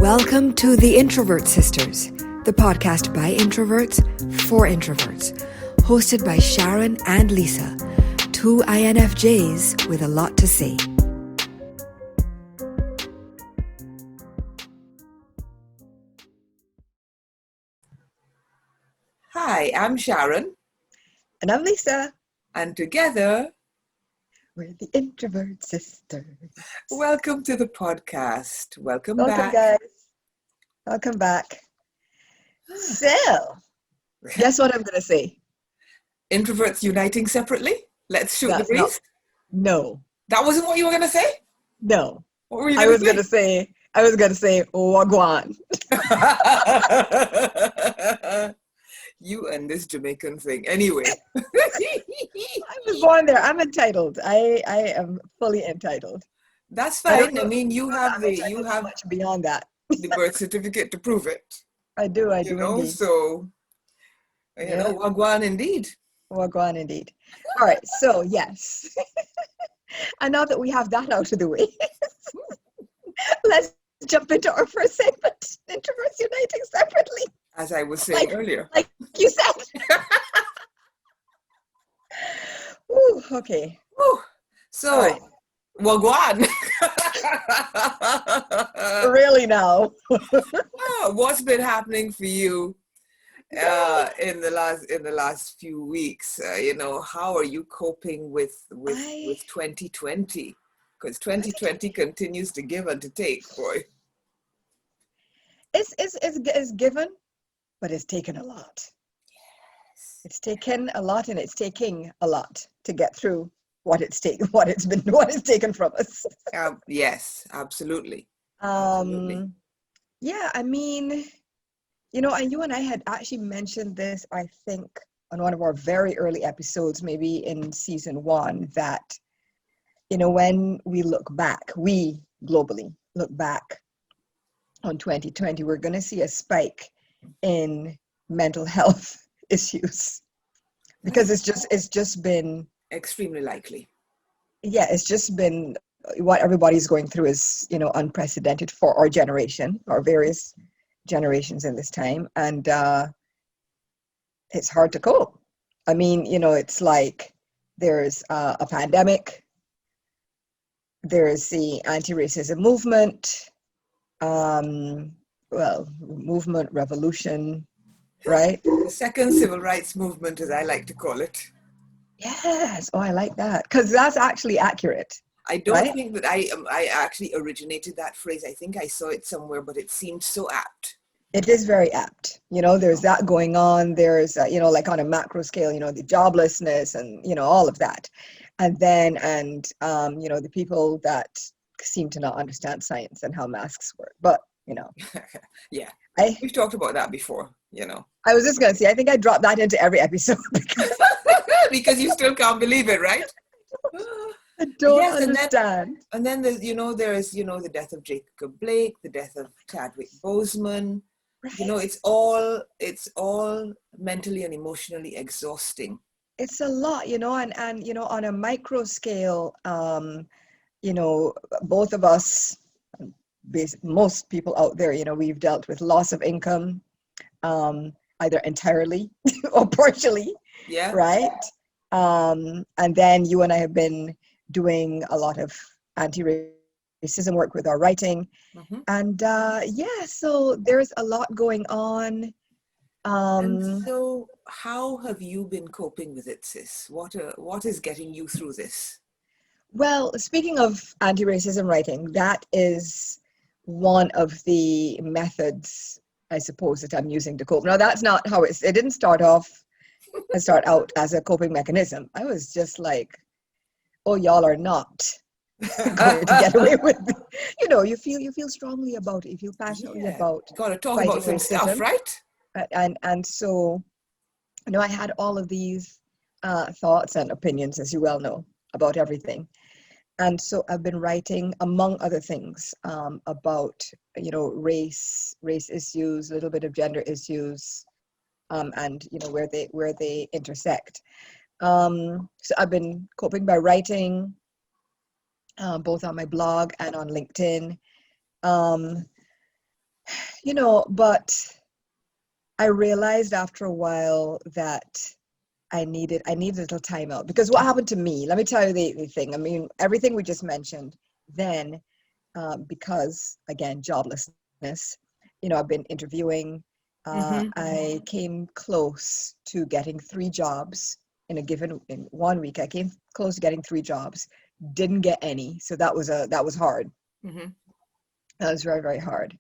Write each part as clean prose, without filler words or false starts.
Welcome to The Introvert Sisters, the podcast by introverts for introverts, hosted by Sharon and Lisa, two INFJs with a lot to say. Hi, I'm Sharon. And I'm Lisa. And together, we're the Introvert Sisters. Welcome to the podcast. Welcome back. Guys. Welcome back. So, guess what I'm going to say? Introverts uniting separately? Let's shoot the breeze? No. That wasn't what you were going to say? No. What were you I was going to say, wagwan. You and this Jamaican thing. Anyway. I was born there. I'm entitled. I am fully entitled. That's fine. I mean, you have much beyond that. The birth certificate to prove it. I do indeed. So, wagwan indeed. Wagwan indeed. All right. So, yes. And now that we have that out of the way, let's jump into our first segment, Introverts Uniting Separately. As I was saying earlier. Like you said. Ooh, okay. Ooh. So, right. wagwan. Really now. What's been happening for you in the last few weeks? How are you coping with 2020? Because 2020 continues to give and to take, boy. It's given, but it's taken a lot. Yes. It's taken a lot, and it's taking a lot to get through what it's taken from us. Yes, absolutely. Yeah, I mean, and you and I had actually mentioned this, I think, on one of our very early episodes, maybe in season 1, that, when we globally look back on 2020, we're going to see a spike in mental health issues because it's just been extremely likely. Yeah, it's just been what everybody's going through is, unprecedented for our generation, or various generations in this time. And it's hard to cope. I mean, it's like there's a pandemic, there's the anti-racism movement, movement, revolution, right? The second civil rights movement, as I like to call it. Yes. Oh, I like that, because that's actually accurate. I don't think that I actually originated that phrase. I think I saw it somewhere, but it seemed so apt. It is very apt. There's that going on. There's, like on a macro scale, the joblessness and, all of that. And then, the people that seem to not understand science and how masks work. But, Yeah. We've talked about that before, I was just going to say, I think I dropped that into every episode. Because you still can't believe it, right? I don't understand. And then there's, the death of Jacob Blake, the death of Chadwick Boseman. Right. It's all mentally and emotionally exhausting. It's a lot, and on a micro scale, both of us, most people out there, we've dealt with loss of income, either entirely or partially. Yeah. Right. And then you and I have been doing a lot of anti-racism work with our writing. Mm-hmm. And so there's a lot going on. And so how have you been coping with it, sis? What is getting you through this? Well, speaking of anti-racism writing, that is one of the methods, I suppose, that I'm using to cope. Now, that's not how it didn't start out as a coping mechanism. I was just like, oh, y'all are not going to get away with it. You feel strongly about it. You feel passionately about. Got to talk about some stuff, right? And so, I had all of these thoughts and opinions, as you well know, about everything. And so I've been writing, among other things, about, race issues, a little bit of gender issues, and, where they intersect. So I've been coping by writing, both on my blog and on LinkedIn. But I realized after a while that I needed a little time out, because what happened to me, let me tell you the thing. I mean, everything we just mentioned, then because again, joblessness, I've been interviewing. I came close to getting 3 jobs in 1 week. I came close to getting 3 jobs, didn't get any. So that was hard. Mm-hmm. That was very, very hard.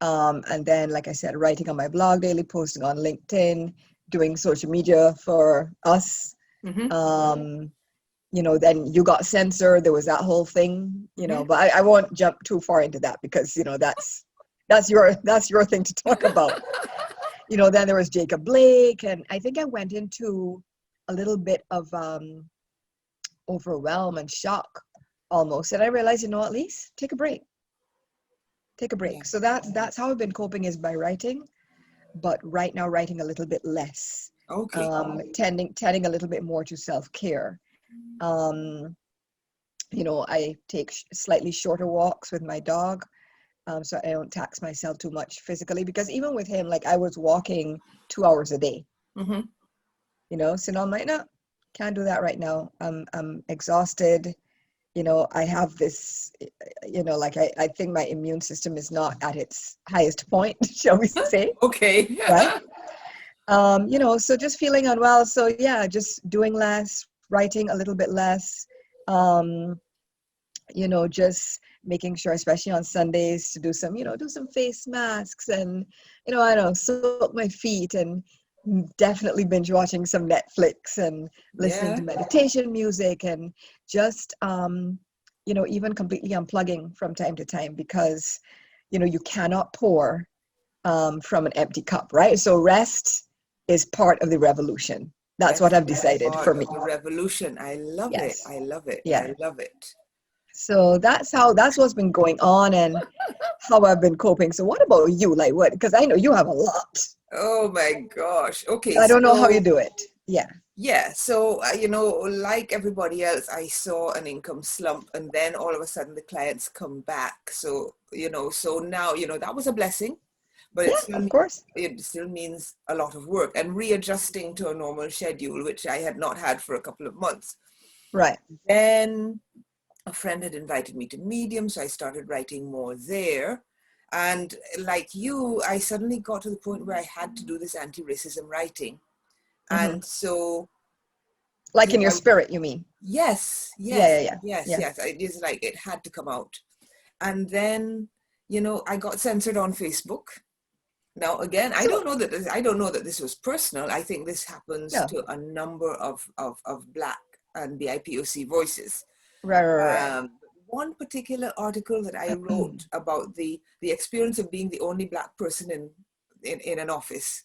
And then, like I said, writing on my blog daily, posting on LinkedIn, doing social media for us. Mm-hmm. Then you got censored. There was that whole thing, but I won't jump too far into that because, that's your thing to talk about. Then there was Jacob Blake, and I think I went into a little bit of overwhelm and shock almost. And I realized, at least take a break. Yeah. So that's how I've been coping, is by writing, but right now writing a little bit less. Okay. Tending a little bit more to self-care. I take slightly shorter walks with my dog, so I don't tax myself too much physically, because even with him, like, I was walking 2 hours a day. Mm-hmm. So now I'm like, no, can't do that right now. I'm exhausted. I have this, I think my immune system is not at its highest point, shall we say? Okay. Right. So just feeling unwell. So yeah, just doing less, writing a little bit less, just making sure, especially on Sundays, to do some face masks, and, I don't know, soak my feet, and definitely binge watching some Netflix, and listening to meditation music, and just, even completely unplugging from time to time, because, you cannot pour from an empty cup, right? So rest is part of the revolution. That's what I've decided for me. The revolution. I love it. Yes. I love it. Yeah. I love it. So that's what's been going on, and how I've been coping. So what about you? Like, what? Because I know you have a lot. Oh my gosh. Okay. I don't know how you do it. Yeah. Yeah. So, like everybody else, I saw an income slump, and then all of a sudden the clients come back. So, so now, that was a blessing, but Yeah, of course. it still means a lot of work and readjusting to a normal schedule, which I had not had for a couple of months. Right. Then a friend had invited me to Medium, so I started writing more there. And like you, I suddenly got to the point where I had to do this anti-racism writing. Mm-hmm. And so... Like in your spirit, you mean? Yes. Yeah. It's like it had to come out. And then, I got censored on Facebook. Now, again, I don't know that this was personal. I think this happens to a number of Black and BIPOC voices. Right. One particular article that I wrote about the experience of being the only Black person in an office,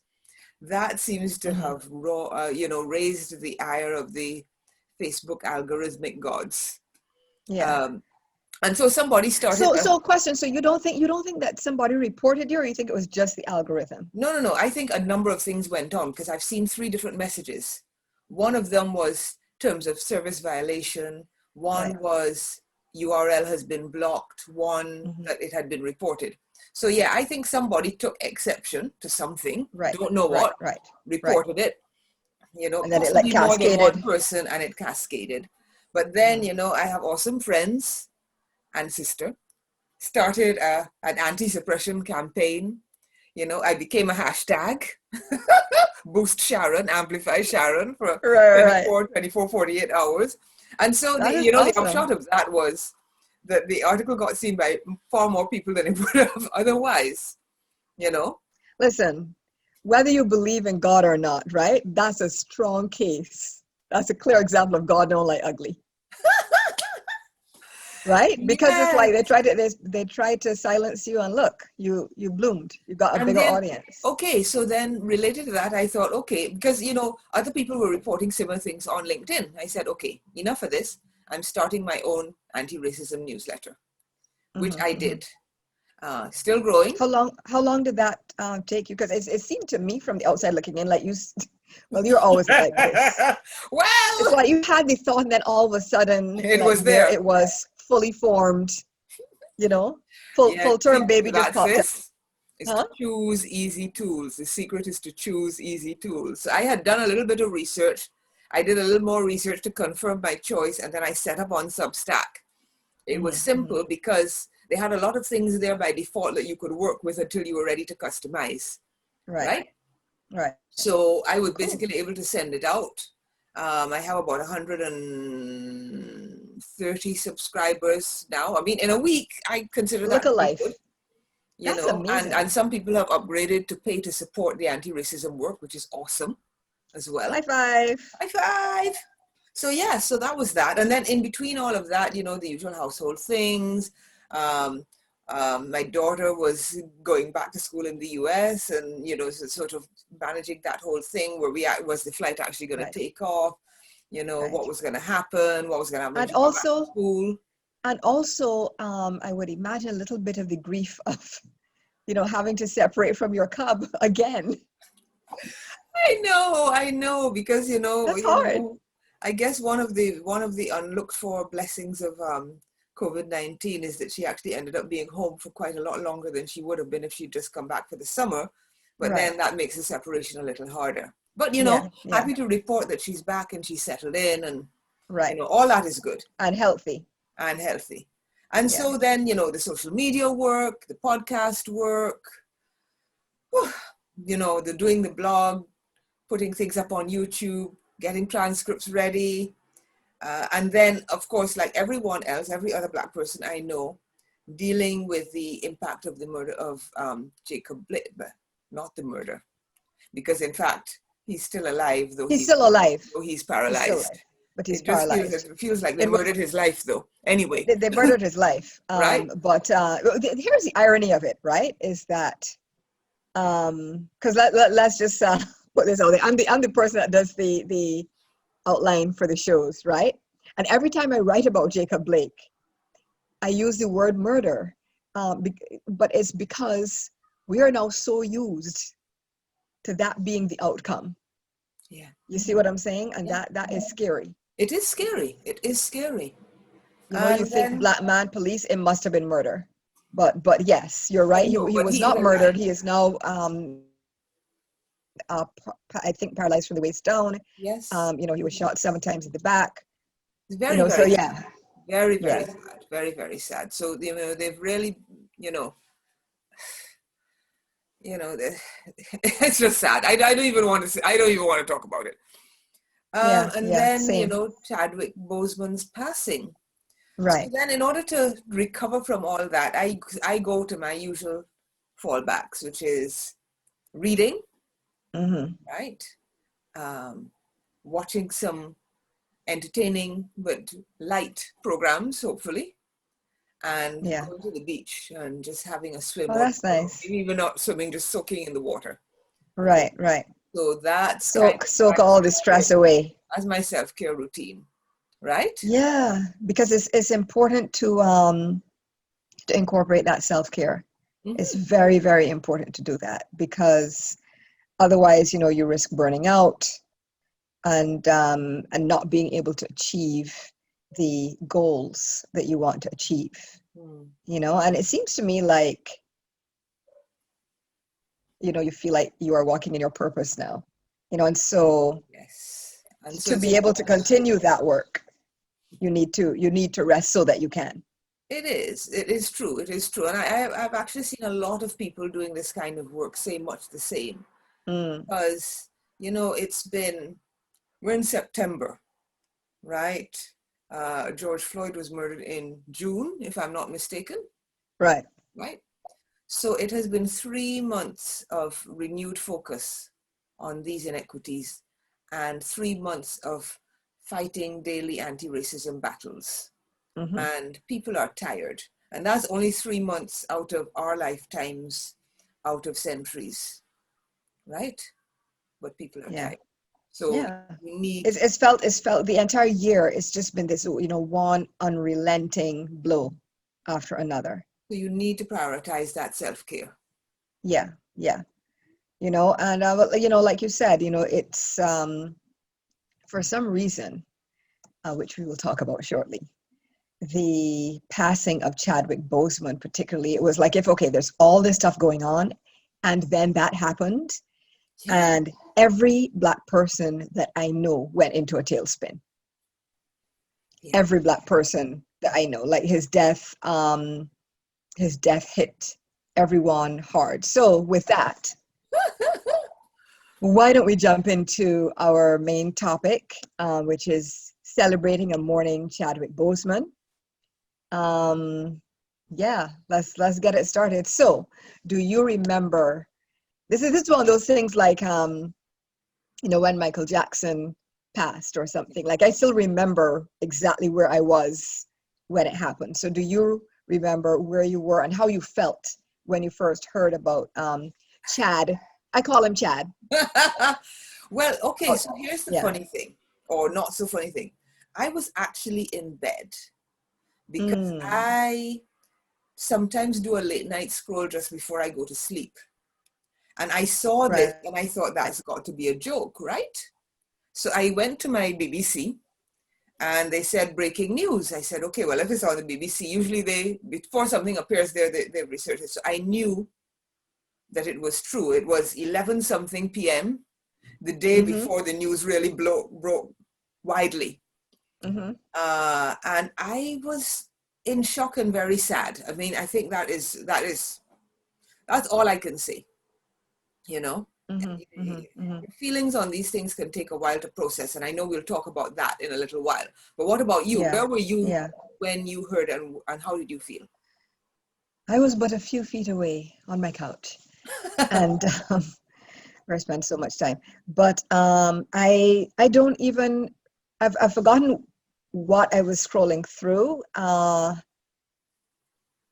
that seems to have raised the ire of the Facebook algorithmic gods. Yeah. And so somebody started. So question. So you don't think that somebody reported you, or you think it was just the algorithm? No. I think a number of things went on, because I've seen 3 different messages. One of them was terms of service violation. One was URL has been blocked. One that it had been reported. So yeah, I think somebody took exception to something. Right. Don't know what. Right. Reported it. And then possibly it more than one cascaded. person, and it cascaded. But then, I have awesome friends and sister started an anti-suppression campaign. I became a hashtag. Boost Sharon, amplify Sharon for 24, 48 hours. And so the upshot of that was that the article got seen by far more people than it would have otherwise, Listen, whether you believe in God or not, right? That's a strong case. That's a clear example of God don't like ugly. Right? Because it's like they tried to silence you, and look, you bloomed. You got a bigger audience. Okay, so then related to that, I thought, okay, because other people were reporting similar things on LinkedIn. I said, okay, enough of this. I'm starting my own anti-racism newsletter, which I did. Still growing. How long did that take you? Because it seemed to me from the outside looking in, like you're always like this. Well, it's like you had the thought, and then all of a sudden it was there. It was fully formed, full term baby just popped up. is to choose easy tools. The secret is to choose easy tools. So I had done a little bit of research. I did a little more research to confirm my choice, and then I set up on Substack. It was simple because they had a lot of things there by default that you could work with until you were ready to customize. Right? So I was basically able to send it out. I have about 130 subscribers now. I mean, in a week, I consider that Look alive. good. You That's know, amazing. and some people have upgraded to pay to support the anti-racism work, which is awesome as well. High five. High five. So yeah, so that was that. And then in between all of that, you know, the usual household things. My daughter was going back to school in the US, and, you know, so sort of managing that whole thing where was the flight actually going to take off, you know, what was going to happen, what was going to happen when she got back to school. And also, I would imagine a little bit of the grief of, you know, having to separate from your cub again. I know, because, you know, that's hard. I guess one of the unlooked for blessings of COVID-19 is that she actually ended up being home for quite a lot longer than she would have been if she'd just come back for the summer. But then that makes the separation a little harder. But, you know, happy to report that she's back and she's settled in, and, you know, all that is good. And healthy. And so then, you know, the social media work, the podcast work, you know, doing the blog, putting things up on YouTube, getting transcripts ready. And then, of course, like everyone else, every other Black person I know, dealing with the impact of the murder of Jacob Blake, not the murder. Because, in fact, he's still alive, though he's still alive. Though he's paralyzed. He's still alive, but he's paralyzed. It feels like they murdered his life, though. Anyway. They murdered his life. Right. But here's the irony of it, right? Is that, because let's just put this out there. I'm the person that does the outline for the shows, right? And every time I write about Jacob Blake, I use the word murder, but it's because we are now so used to that being the outcome. Yeah. You see what I'm saying? And that is scary. It is scary. It is scary. You know, you think Black man, police, it must have been murder. But yes, you're right. He was not murdered. He is now, I think, paralyzed from the waist down. Yes. You know, he was shot 7 times in the back. Very, you know, very so sad. Very, very sad. Very, very sad. So, you know, they've really, you know, it's just sad. I don't even want to talk about it. And then, same. you know, Chadwick Boseman's passing. Right. So then, in order to recover from all that, I go to my usual fallbacks, which is reading, right? Watching some entertaining but light programs, hopefully, and going to the beach and just having a swim. Oh, that's nice. Maybe even not swimming, just soaking in the water. Right. So that's soak all the stress away. As my self-care routine, right? Yeah, because it's important to incorporate that self-care. It's very, very important to do that, because otherwise, you know, you risk burning out and not being able to achieve the goals that you want to achieve. You know, and it seems to me like, you know, you feel like you are walking in your purpose now, you know, and so to be able to continue that work, you need to rest so that you can. It is true, and I've actually seen a lot of people doing this kind of work say much the same, because, you know, we're in September, right? George Floyd was murdered in June, if I'm not mistaken. Right. So it has been 3 months of renewed focus on these inequities and 3 months of fighting daily anti-racism battles. And people are tired. And that's only 3 months out of our lifetimes, out of centuries, right? But people are tired. So we need... It's felt the entire year. It's just been this, you know, one unrelenting blow after another. So you need to prioritize that self-care. Yeah. You know, and, you know, like you said, you know, it's, for some reason, which we will talk about shortly, the passing of Chadwick Boseman particularly, it was like, there's all this stuff going on, And then that happened. Yeah. And every Black person that I know went into a tailspin. Yeah. Every Black person that I know, like his death hit everyone hard. So with that, why don't we jump into our main topic, which is celebrating and mourning Chadwick Boseman. Yeah, let's get it started. So, do you remember? This is one of those things like when Michael Jackson passed or something. Like I still remember exactly where I was when it happened. So, do you remember where you were and how you felt when you first heard about Chad? I call him Chad. Well, okay, so here's the Yeah. funny thing, or not so funny thing. I was actually in bed because I sometimes do a late night scroll just before I go to sleep. And I saw this and I thought that's got to be a joke, right? So I went to my BBC and they said breaking news. I said, okay, well, if it's on the BBC, usually before something appears there, they research it. So I knew that it was true. It was 11 something p.m., the day before the news really broke widely. And I was in shock and very sad. I mean, I think that's all I can say, Feelings on these things can take a while to process, and I know we'll talk about that in a little while. But what about you? Where were you when you heard, and how did you feel? I was but a few feet away on my couch, and where I spent so much time. But I don't even, I've forgotten what I was scrolling through.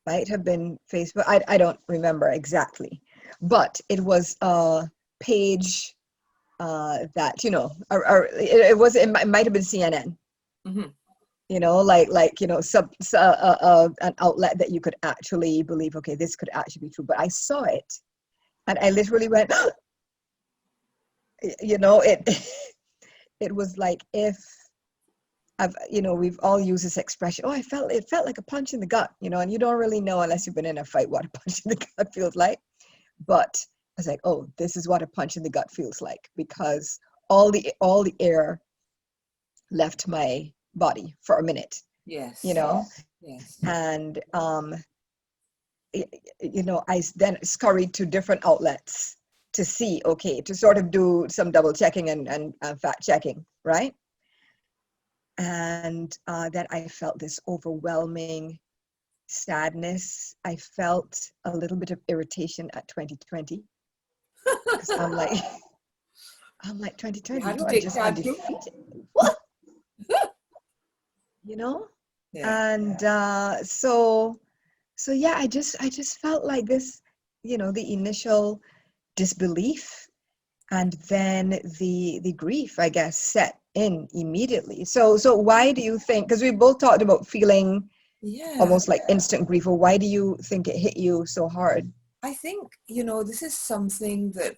Might have been Facebook. I don't remember exactly, but it was a page that it might have been CNN. An outlet that you could actually believe, okay, this could actually be true. But I saw it, and I literally went, it was like if we've all used this expression, oh, it felt like a punch in the gut, and you don't really know unless you've been in a fight what a punch in the gut feels like. But I was like, oh, this is what a punch in the gut feels like, because all the air left my body for a minute. Yes. Yes. And I then scurried to different outlets to see, okay, to sort of do some double checking and fact checking, right? And then I felt this overwhelming sadness. I felt a little bit of irritation at 2020. Because I'm like 2020, you are just undefeated. What? Yeah. And so yeah, I just felt like this, the initial disbelief, and then the grief, I guess, set in immediately. So why do you think, because we both talked about feeling almost like instant grief, or why do you think it hit you so hard? I think, this is something that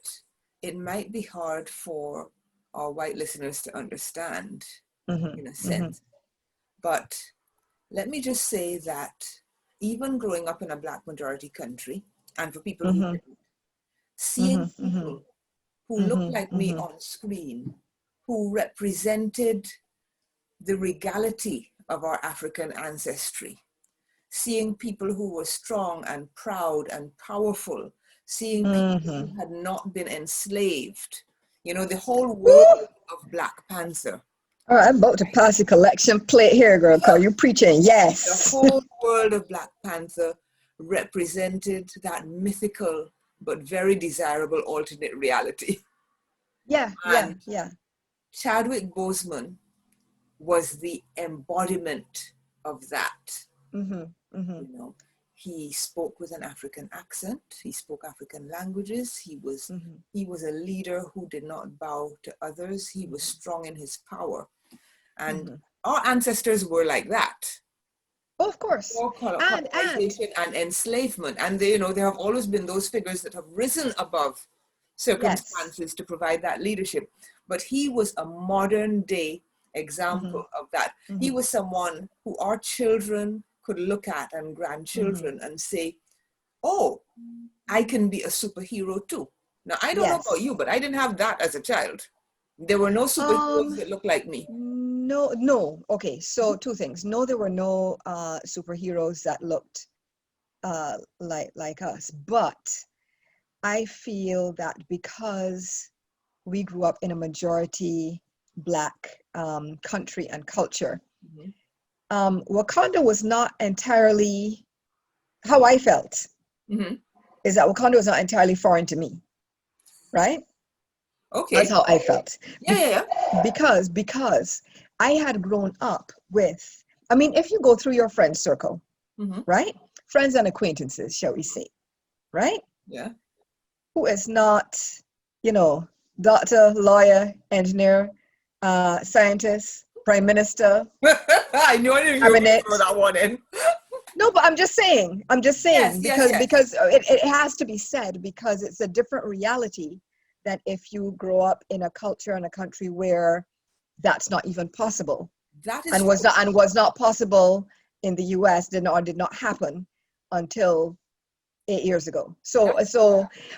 it might be hard for our white listeners to understand in a sense. But let me just say that even growing up in a Black majority country, and for people who didn't, seeing people who looked like me on screen, who represented the regality of our African ancestry, seeing people who were strong and proud and powerful, seeing people who had not been enslaved, the whole world of Black Panther. All right, I'm about to pass the collection plate here, girl, because you're preaching. Yes. The whole world of Black Panther represented that mythical but very desirable alternate reality. Yeah. Chadwick Boseman was the embodiment of that. He spoke with an African accent. He spoke African languages. He was a leader who did not bow to others. He was strong in his power. And our ancestors were like that. Oh, of course. Colonization and enslavement. And there have always been those figures that have risen above circumstances to provide that leadership. But he was a modern day example of that. He was someone who our children could look at, and grandchildren, and say, oh, I can be a superhero too. Now, I don't know about Yes. you, but I didn't have that as a child. There were no superheroes that looked like me. No. Okay, so two things. No, there were no superheroes that looked like us, but I feel that because we grew up in a majority Black country and culture, Wakanda was not entirely how I felt. Is that Wakanda was not entirely foreign to me, right? Okay. That's how I felt. Yeah. Because I had grown up with, I mean, if you go through your friend circle, right? Friends and acquaintances, shall we say, right? Yeah. Who is not, doctor, lawyer, engineer, scientist, prime minister. I knew I didn't even throw that one in. No, but I'm just saying Yes. because it has to be said, because it's a different reality than if you grow up in a culture and a country where that's not even possible. That is and was not possible in the US, did not happen until 8 years ago.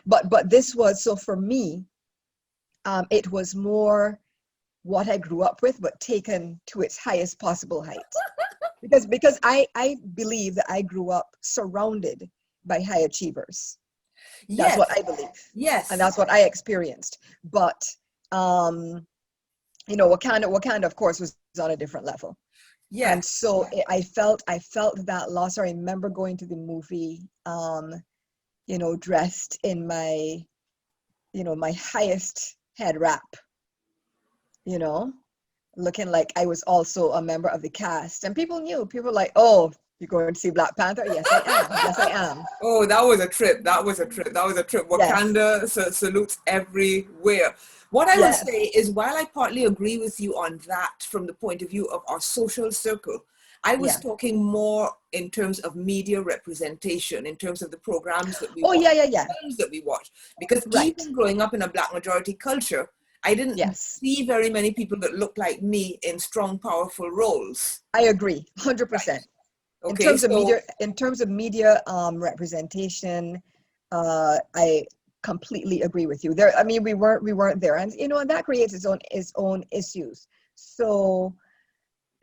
But this was, so for me, it was more what I grew up with, but taken to its highest possible height. because I believe that I grew up surrounded by high achievers. That's what I believe. Yes. And that's what I experienced. But Wakanda, of course, was on a different level. Yeah. And so I felt that loss. I remember going to the movie, dressed in my, my highest head wrap, looking like I was also a member of the cast. And people were like, oh, you're going to see Black Panther? Yes, I am. Yes, I am. Oh, that was a trip. Wakanda salutes everywhere. What I would say is, while I partly agree with you on that from the point of view of our social circle, I was talking more in terms of media representation, in terms of the programs that we watch, films that we watch. Because even growing up in a Black majority culture, I didn't see very many people that looked like me in strong, powerful roles. I agree, 100%. Right. Okay, in terms of media representation, I completely agree with you. There, I mean, we weren't there, and and that creates its own issues. So,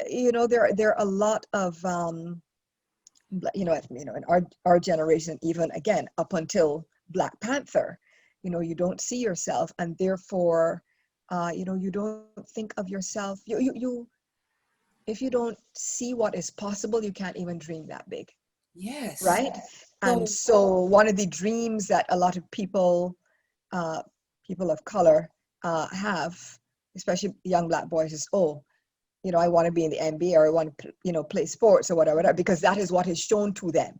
there are a lot of in our generation, even again up until Black Panther, you don't see yourself, and therefore, you don't think of yourself. You if you don't see what is possible, you can't even dream that big. Yes. Right. And so one of the dreams that a lot of people of color have, especially young Black boys, is, I want to be in the NBA, or I want to, play sports or whatever, because that is what is shown to them.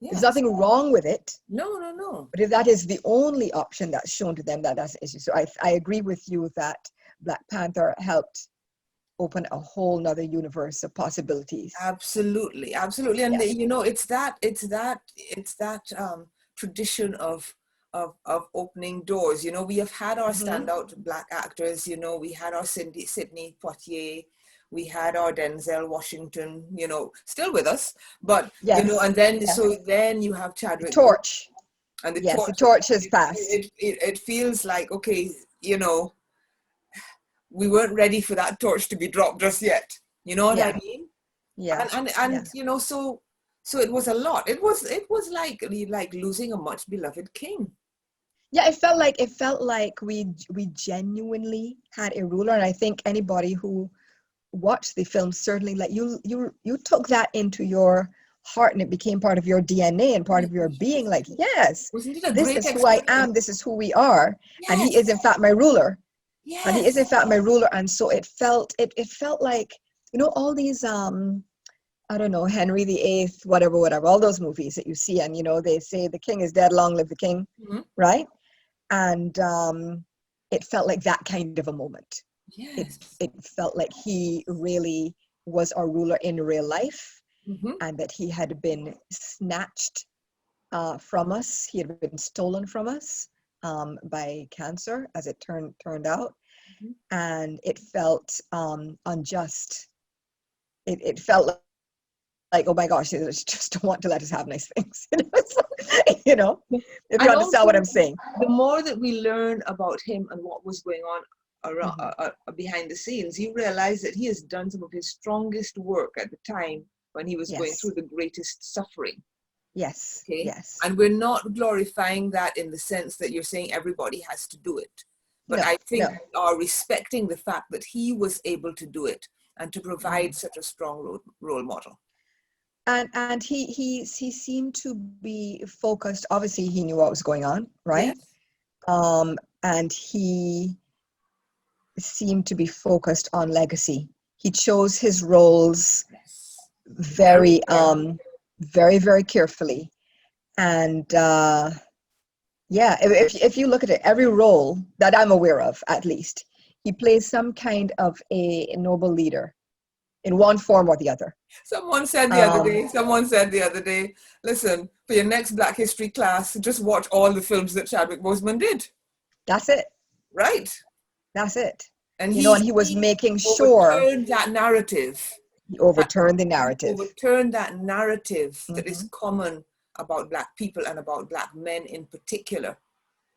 Yes. There's nothing wrong with it. No. But if that is the only option that's shown to them, that's an issue. So I agree with you that Black Panther helped open a whole nother universe of possibilities. Absolutely. And it's that tradition of opening doors. We have had our standout Black actors. We had our Sidney Poitier, we had our Denzel Washington, still with us, but and then so then you have Chadwick. The torch. And the torch has passed. It feels like, okay, we weren't ready for that torch to be dropped just yet. You know what I mean? Yeah. And so it was a lot. It was like losing a much beloved king. Yeah, it felt like we genuinely had a ruler, and I think anybody who watched the film, certainly, like you took that into your heart, and it became part of your DNA and part of your being. Like, yes, this is who I am. This is who we are, and he is in fact my ruler. Yes. And he is in fact my ruler. And so it felt like, all these I don't know, Henry VIII, whatever, all those movies that you see, and they say the king is dead, long live the king, right? And it felt like that kind of a moment. Yes. It felt like he really was our ruler in real life, and that he had been snatched from us. He had been stolen from us by cancer, as it turned out. And it felt unjust. It felt like, oh my gosh, they just don't want to let us have nice things. You know, if you And understand what also, I'm saying. the more that we learn about him and what was going on around behind the scenes, you realize that he has done some of his strongest work at the time when he was going Yes. through the greatest suffering. Yes. Okay. Yes. And we're not glorifying that in the sense that you're saying everybody has to do it. But No, I think no. we are respecting the fact that he was able to do it and to provide such a strong role model. And he seemed to be focused. Obviously, he knew what was going on, right? Yes. And he seemed to be focused on legacy. He chose his roles very, very, very carefully. And yeah, if you look at it, every role that I'm aware of, at least, he plays some kind of a noble leader in one form or the other. Someone said the other day, listen, for your next Black History class, just watch all the films that Chadwick Boseman did. That's it. Right. That's it. And he was making sure overturned that narrative. He overturned the narrative. Overturned that narrative that Mm-hmm. is common about Black people and about Black men in particular,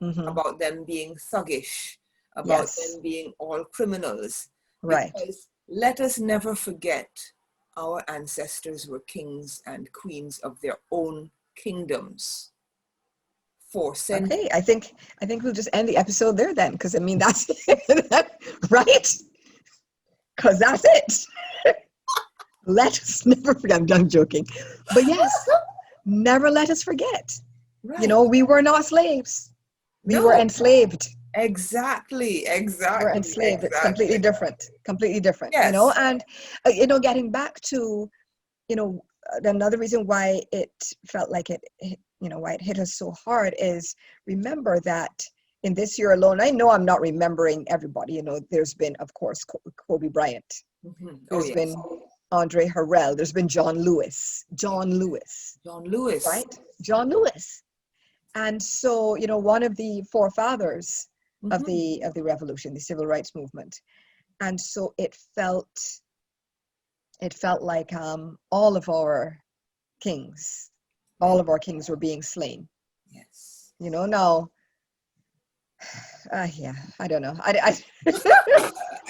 Mm-hmm. about them being thuggish, about Yes. them being all criminals. Right. Because let us never forget our ancestors were kings and queens of their own kingdoms for centuries. Okay, I think we'll just end the episode there then, because I mean that's right. Because that's it. Let us never forget. I'm done joking, but yes, never let us forget. Right. You know, we were not slaves. We were enslaved. Exactly. We're enslaved. Exactly. It's completely different. Completely different. Yes. You know, and getting back to, another reason why it felt like it, why it hit us so hard is, remember that in this year alone, I know I'm not remembering everybody. You know, there's been, of course, Kobe Bryant. Mm-hmm. There's been Andre Harrell. There's been John Lewis. Right? John Lewis. And so, one of the forefathers of the revolution, the civil rights movement. And so it felt like all of our kings were being slain. Yes. Now, yeah, I don't know. I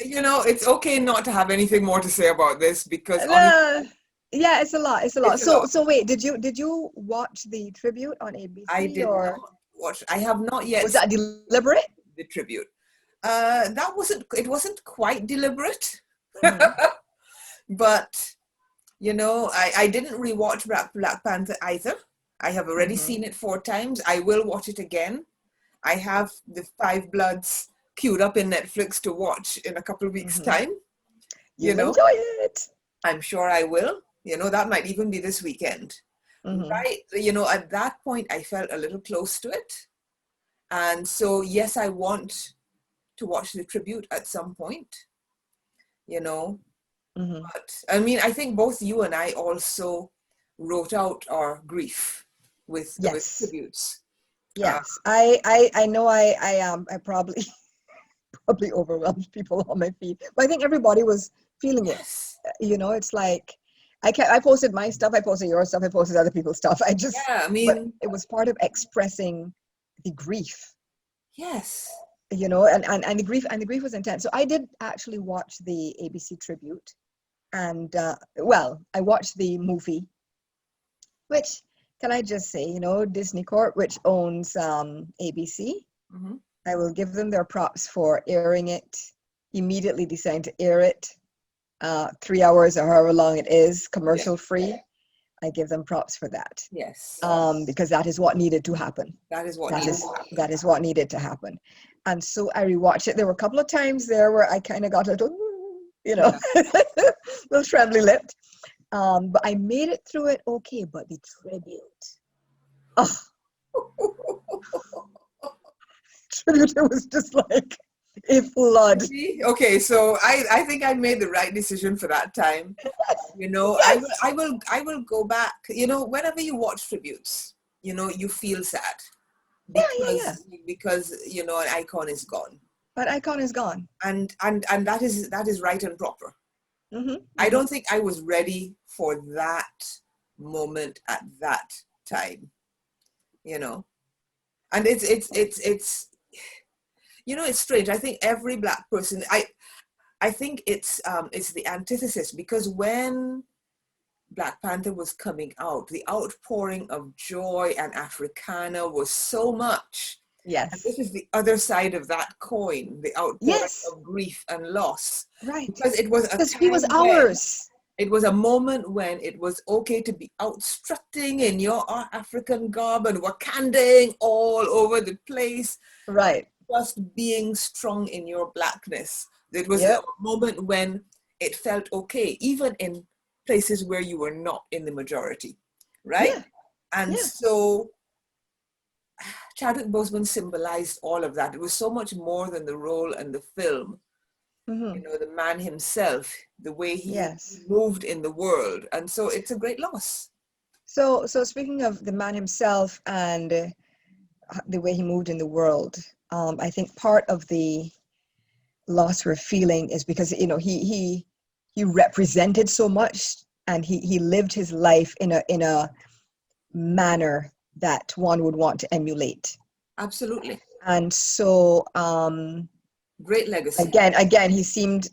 it's okay not to have anything more to say about this, because yeah, it's a lot. So wait, did you watch the tribute on ABC? I did not watch. I have not yet. Was that deliberate? The tribute. It wasn't quite deliberate. But I didn't rewatch Black Panther either. I have already seen it 4 times. I will watch it again. I have the 5 Bloods queued up in Netflix to watch in a couple of weeks' time. You'll enjoy it. I'm sure I will. That might even be this weekend. Right? At that point, I felt a little close to it. And so, yes, I want to watch the tribute at some point. But I mean, I think both you and I also wrote out our grief with tributes. Yes, I know I probably overwhelmed people on my feed, but I think everybody was feeling it. It's like I posted my stuff, I posted your stuff, I posted other people's stuff. But it was part of expressing the grief. Yes. And the grief was intense. So I did actually watch the ABC tribute, and I watched the movie, which, can I just say, Disney Corp, which owns ABC, I will give them their props for airing it, immediately deciding to air it, 3 hours or however long it is, commercial free. I give them props for that. Yes. Because that is what needed to happen. That is what needed to happen. And so I rewatched it. There were a couple of times there where I kind of got a little, little trembly lipped. But I made it through it okay. But the tribute, tribute, it was just like a flood. Okay, so I think I made the right decision for that time. I will go back. Whenever you watch tributes, you feel sad because an icon is gone. That icon is gone, and that is right and proper. I don't think I was ready for that moment at that time, you know. And it's you know, it's strange. I think every Black person, I think it's the antithesis, because when Black Panther was coming out, the outpouring of joy and Africana was so much. Yes. And this is the other side of that coin, the outpouring of grief and loss. Right. Because it was because he was ours. It was a moment when it was okay to be out strutting in your African garb and Wakandaing all over the place. Right. Just being strong in your Blackness. It was a moment when it felt okay, even in places where you were not in the majority, right? Yeah. And so Chadwick Boseman symbolized all of that. It was so much more than the role and the film. You know, the man himself, the way he moved in the world. And so it's a great loss. So speaking of the man himself and the way he moved in the world, I think part of the loss we're feeling is because, you know, he represented so much, and he lived his life in a manner that one would want to emulate. Absolutely. And so great legacy. Again, he seemed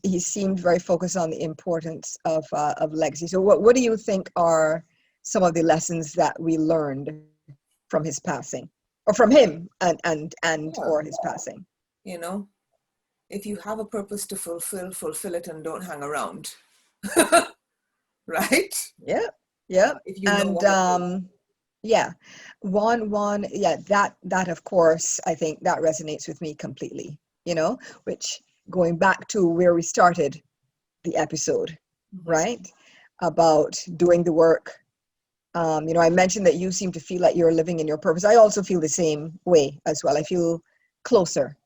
very focused on the importance of legacy. So what do you think are some of the lessons that we learned from his passing, or from him and or his passing? You know, if you have a purpose to fulfill it, and don't hang around. Right? Yeah. If you know that of course, I think that resonates with me completely, you know, which, going back to where we started the episode, right, about doing the work. You know, I mentioned that you seem to feel like you're living in your purpose. I also feel the same way as well. I feel closer.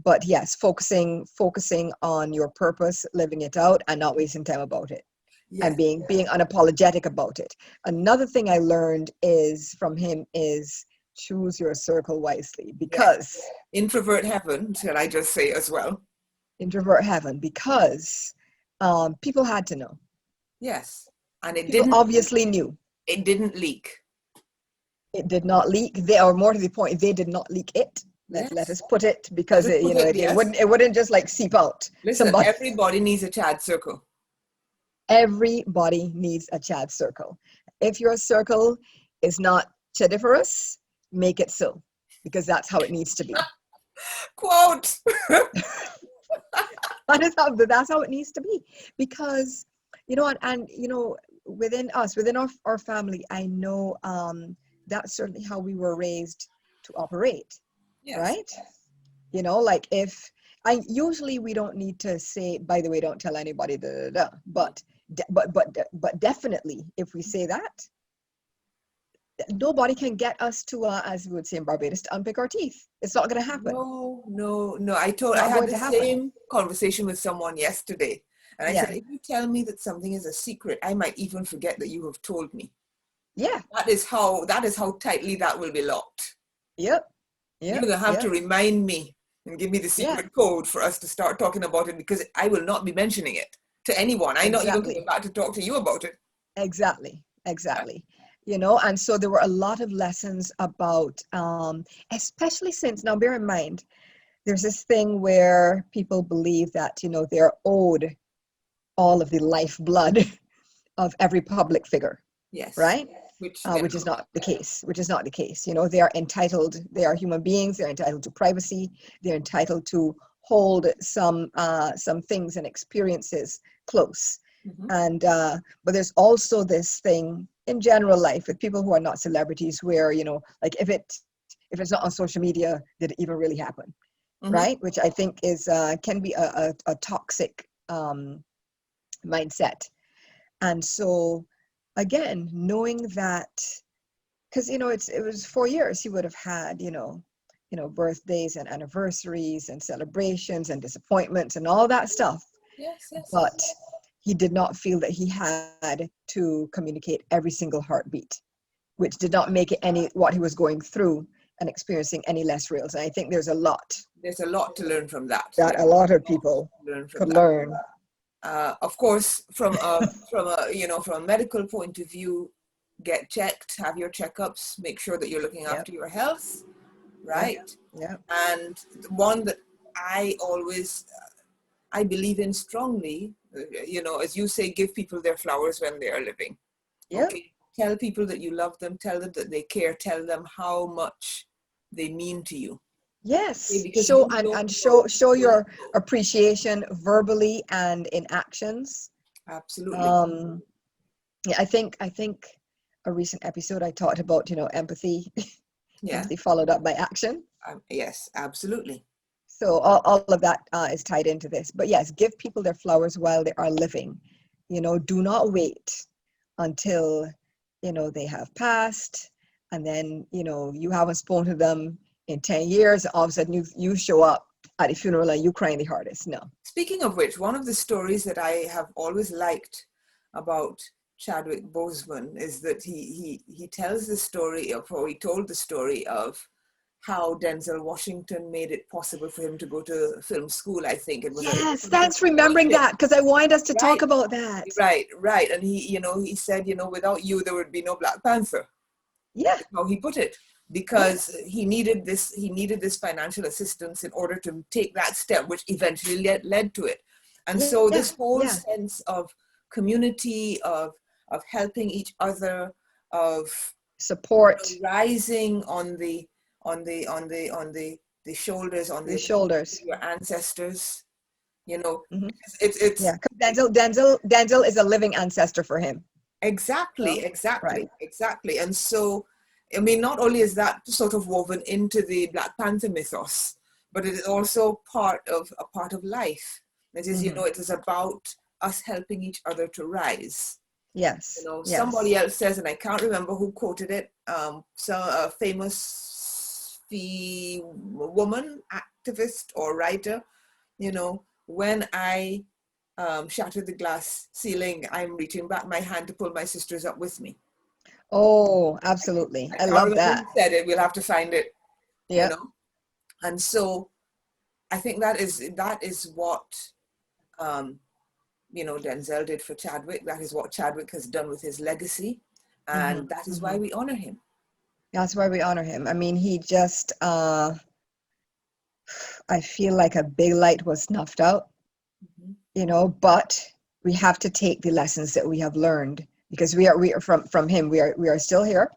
But yes, focusing on your purpose, living it out, and not wasting time about it. And being unapologetic about it. Another thing I learned from him is choose your circle wisely, because introvert heaven, shall I just say as well? Introvert heaven, because people had to know. Yes, and people obviously knew. It didn't leak. It did not leak. Or more to the point, they did not leak it. Let us put it, because it wouldn't just like seep out. Listen, everybody needs a Chad circle. Everybody needs a Chad circle. If your circle is not Chadiferous, make it so, because that's how it needs to be. Quote. That's how it needs to be, because, you know, and you know, within our family, I know that's certainly how we were raised to operate. Right? You know, like usually we don't need to say, by the way, don't tell anybody, but definitely if we say that, nobody can get us to, as we would say in Barbados, to unpick our teeth. It's not going to happen. No. I had the same conversation with someone yesterday, and I said, if you tell me that something is a secret, I might even forget that you have told me. Yeah. That is how tightly that will be locked. Yep. You're going to have to remind me and give me the secret code for us to start talking about it, because I will not be mentioning it to anyone. I'm not even coming back to talk to you about it. Exactly. You know, and so there were a lot of lessons about, especially since, now bear in mind, there's this thing where people believe that, you know, they're owed all of the lifeblood of every public figure. Yes. Right? Which is not the case. You know, they are entitled, they are human beings, they're entitled to privacy, they're entitled to hold some things and experiences close. And but there's also this thing in general life with people who are not celebrities, where, you know, like if it's not on social media, did it even really happen? Right? Which I think is can be a toxic mindset. And so again, knowing that, because, you know, it was 4 years he would have had, you know, birthdays and anniversaries and celebrations and disappointments and all that stuff. But he did not feel that he had to communicate every single heartbeat, which did not make it what he was going through and experiencing any less real. And I think there's a lot to learn from that. That a lot of people could learn. Of course, from a medical point of view, get checked, have your checkups, make sure that you're looking Yep. after your health, right? Yeah. And the one that I always, I believe in strongly, as you say, give people their flowers when they are living. Yeah. Okay. Tell people that you love them, tell them that they care, tell them how much they mean to you. Yes. Okay, because Show show your appreciation verbally and in actions. Absolutely. Yeah, I think a recent episode I talked about, empathy. Yeah. Empathy followed up by action. Yes, absolutely. So all of that is tied into this. But yes, give people their flowers while they are living. Do not wait until, they have passed, and then, you haven't spoken to them in 10 years. All of a sudden you show up at a funeral and you crying the hardest. No. Speaking of which, one of the stories that I have always liked about Chadwick Boseman is that he tells the story of, or he told the story of how Denzel Washington made it possible for him to go to film school. I think it was. Yes, thanks for remembering that, because I wanted us to talk about that. Right. And he said, without you, there would be no Black Panther. Yeah. That's how he put it, because he needed this financial assistance in order to take that step, which eventually led to it. And so this whole sense of community, of helping each other, of support, rising on the shoulders, of your ancestors, Mm-hmm. it's Denzel is a living ancestor for him. Exactly. Right. Exactly. And so, I mean, not only is that sort of woven into the Black Panther mythos, but it is also part of life. It is, it is about us helping each other to rise. Yes. Somebody else says, and I can't remember who quoted it, a famous woman, activist or writer, when I shattered the glass ceiling, I'm reaching back my hand to pull my sisters up with me. Oh, absolutely. I love that. Who said it? We'll have to find it. Yeah. And so I think that is what Denzel did for Chadwick. That is what Chadwick has done with his legacy, and that is why we honor him. That's why we honor him. I mean, he just I feel like a big light was snuffed out. But we have to take the lessons that we have learned, because we are from him. We are still here.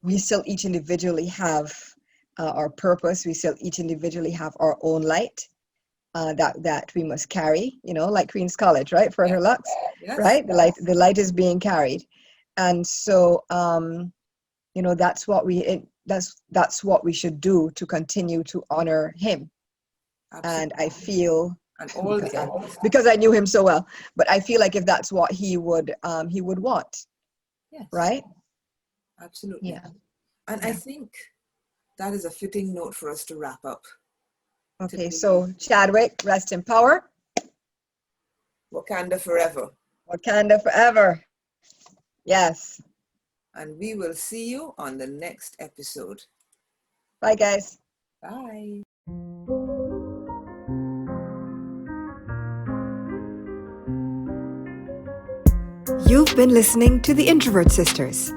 We still each individually have our purpose. We still each individually have our own light that we must carry. Like Queen's College, right? For her lux, right? The light is being carried, and so that's what we should do to continue to honor him. Absolutely. And I feel. Because I knew him so well, but I feel like if that's what he would want. Yes. Right? Absolutely. Yeah. And I think that is a fitting note for us to wrap up. Okay, so Chadwick, rest in power. Wakanda forever. Wakanda forever. Yes. And we will see you on the next episode. Bye, guys. Bye. You've been listening to the Introvert Sisters.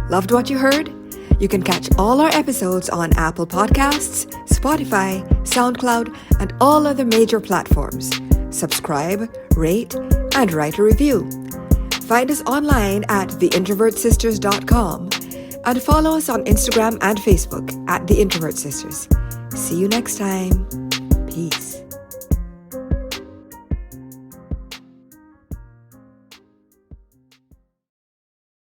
Loved what you heard? You can catch all our episodes on Apple Podcasts, Spotify, SoundCloud, and all other major platforms. Subscribe, rate, and write a review. Find us online at theintrovertsisters.com and follow us on Instagram and Facebook at The Introvert Sisters. See you next time. Peace.